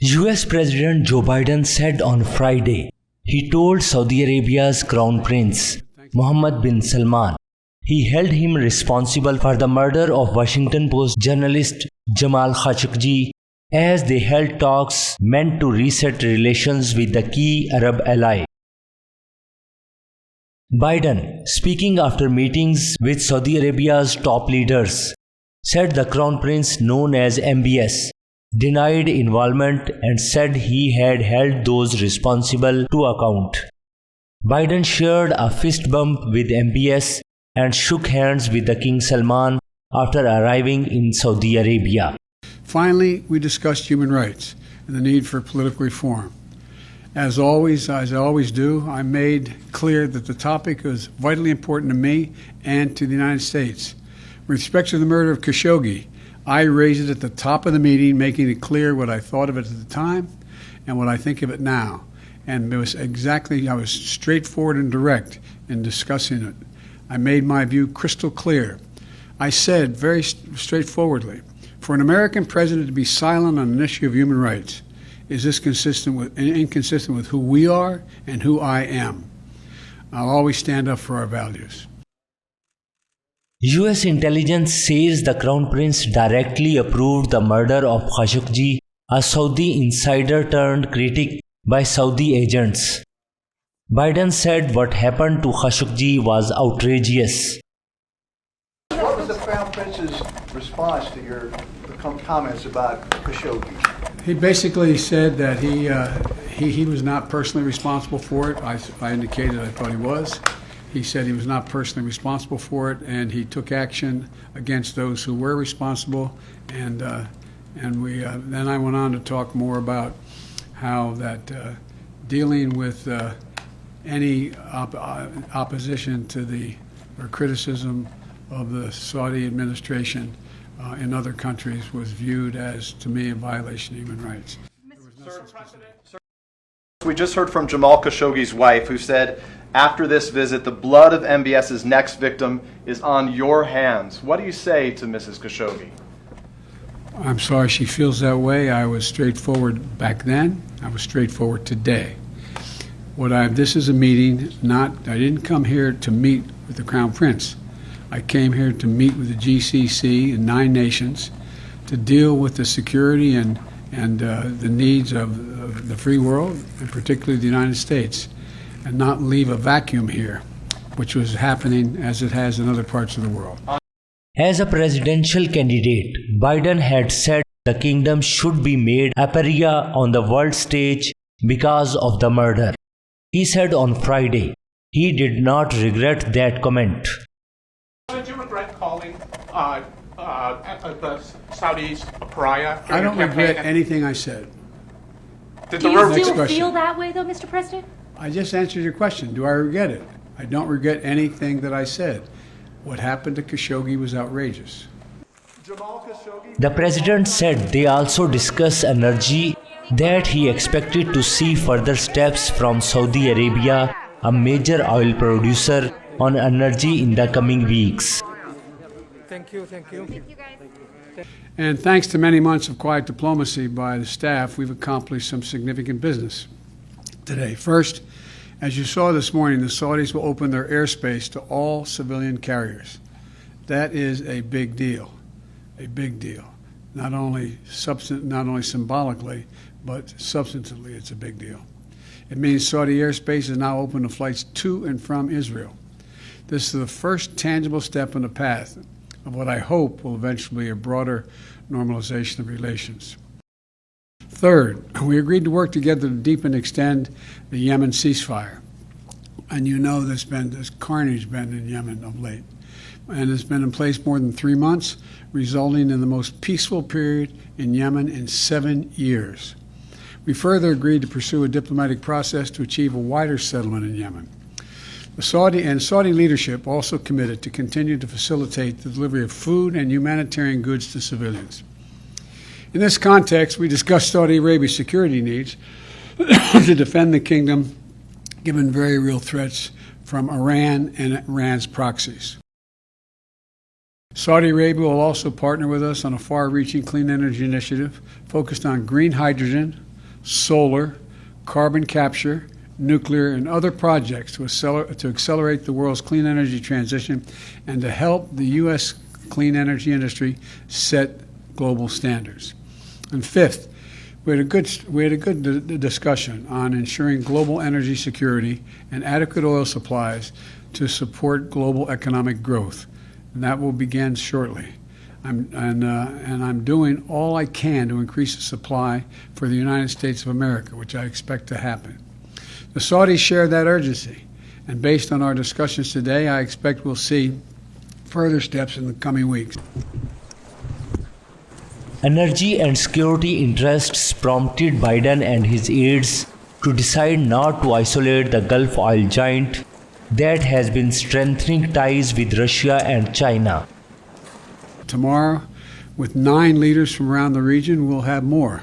US President Joe Biden said on Friday he told Saudi Arabia's Crown Prince Mohammed bin Salman he held him responsible for the murder of Washington Post journalist Jamal Khashoggi as they held talks meant to reset relations with the key Arab ally. Biden, speaking after meetings with Saudi Arabia's top leaders, said the Crown Prince, known as MBS, denied involvement and said he had held those responsible to account. Biden shared a fist bump with MBS and shook hands with the King Salman after arriving in Saudi Arabia. Finally, we discussed human rights and the need for political reform. As always, as I always do, I made clear that the topic was vitally important to me and to the United States. With respect to the murder of Khashoggi, I raised it at the top of the meeting, making it clear what I thought of it at the time and what I think of it now. And it was I was straightforward and direct in discussing it. I made my view crystal clear. I said very straightforwardly, for an American president to be silent on an issue of human rights, is this inconsistent with who we are and who I am? I'll always stand up for our values. US intelligence says the Crown Prince directly approved the murder of Khashoggi, a Saudi insider turned critic, by Saudi agents. Biden said what happened to Khashoggi was outrageous. What was the Crown Prince's response to your comments about Khashoggi? He basically said that he was not personally responsible for it. I indicated I thought he was. He said he was not personally responsible for it, and he took action against those who were responsible. And then I went on to talk more about how that dealing with any opposition to or criticism of the Saudi administration in other countries was viewed as, to me, a violation of human rights. We just heard from Jamal Khashoggi's wife, who said, after this visit, the blood of MBS's next victim is on your hands. What do you say to Mrs. Khashoggi? I'm sorry she feels that way. I was straightforward back then. I was straightforward today. This is a meeting, I didn't come here to meet with the Crown Prince. I came here to meet with the GCC and 9 nations to deal with the security and the needs of the free world, and particularly the United States, and not leave a vacuum here, which was happening as it has in other parts of the world. As a presidential candidate, Biden had said the kingdom should be made a pariah on the world stage because of the murder. He said on Friday he did not regret that comment. Did you regret calling the Saudis a pariah? I don't regret anything I said. Do you still feel that way, though, Mr. President? I just answered your question. Do I regret it? I don't regret anything that I said. What happened to Khashoggi was outrageous. The president said they also discussed energy, that he expected to see further steps from Saudi Arabia, a major oil producer, on energy in the coming weeks. Thank you. Thank you, guys. And thanks to many months of quiet diplomacy by the staff, we've accomplished some significant business today. First, as you saw this morning, the Saudis will open their airspace to all civilian carriers. That is a big deal, Not only symbolically, but substantively, it's a big deal. It means Saudi airspace is now open to flights to and from Israel. This is the first tangible step on the path of what I hope will eventually be a broader normalization of relations. Third, we agreed to work together to deepen and extend the Yemen ceasefire. And you know there's carnage been in Yemen of late. And it's been in place more than 3 months, resulting in the most peaceful period in Yemen in 7 years. We further agreed to pursue a diplomatic process to achieve a wider settlement in Yemen. The Saudi leadership also committed to continue to facilitate the delivery of food and humanitarian goods to civilians. In this context, we discussed Saudi Arabia's security needs to defend the kingdom, given very real threats from Iran and Iran's proxies. Saudi Arabia will also partner with us on a far-reaching clean energy initiative focused on green hydrogen, solar, carbon capture, nuclear, and other projects to accelerate the world's clean energy transition and to help the U.S. clean energy industry set global standards. And fifth, we had a good discussion on ensuring global energy security and adequate oil supplies to support global economic growth, and that will begin shortly. I'm doing all I can to increase the supply for the United States of America, which I expect to happen. The Saudis share that urgency, and based on our discussions today, I expect we'll see further steps in the coming weeks. Energy and security interests prompted Biden and his aides to decide not to isolate the Gulf oil giant that has been strengthening ties with Russia and China. Tomorrow, with 9 leaders from around the region, we'll have more.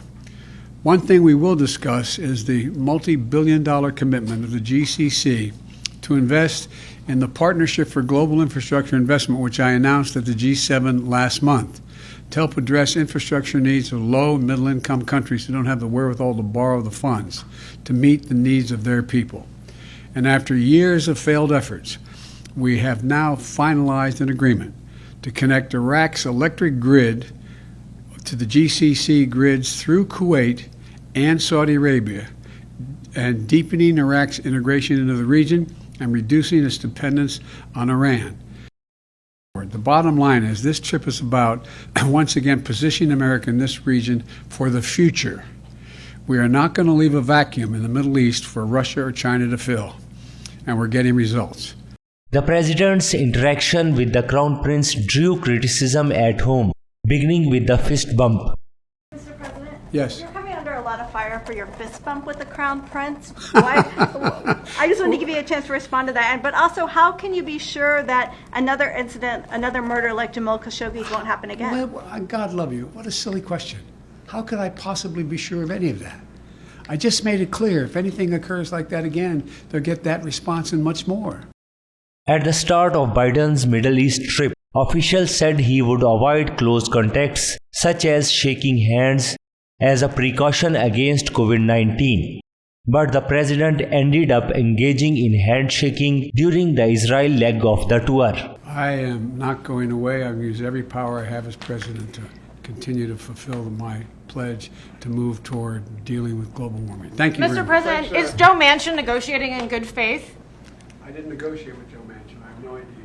One thing we will discuss is the multi-billion-dollar commitment of the GCC to invest in the Partnership for Global Infrastructure Investment, which I announced at the G7 last month, to help address infrastructure needs of low and middle-income countries who don't have the wherewithal to borrow the funds to meet the needs of their people. And after years of failed efforts, we have now finalized an agreement to connect Iraq's electric grid to the GCC grids through Kuwait and Saudi Arabia, and deepening Iraq's integration into the region and reducing its dependence on Iran. The bottom line is this trip is about, once again, positioning America in this region for the future. We are not going to leave a vacuum in the Middle East for Russia or China to fill, and we're getting results. The president's interaction with the crown prince drew criticism at home, beginning with the fist bump. Mr. President? Yes. You're coming under a lot of fire for your fist bump with the Crown Prince. Why? I just want to give you a chance to respond to that. But also, how can you be sure that another incident, another murder like Jamal Khashoggi's won't happen again? Well, God love you. What a silly question. How could I possibly be sure of any of that? I just made it clear, if anything occurs like that again, they'll get that response and much more. At the start of Biden's Middle East trip, officials said he would avoid close contacts such as shaking hands as a precaution against COVID-19. But the president ended up engaging in handshaking during the Israel leg of the tour. I am not going away. I'll use every power I have as president to continue to fulfill my pledge to move toward dealing with global warming. Thank you very Mr. much. President, is Joe Manchin negotiating in good faith? I didn't negotiate with Joe Manchin. I have no idea.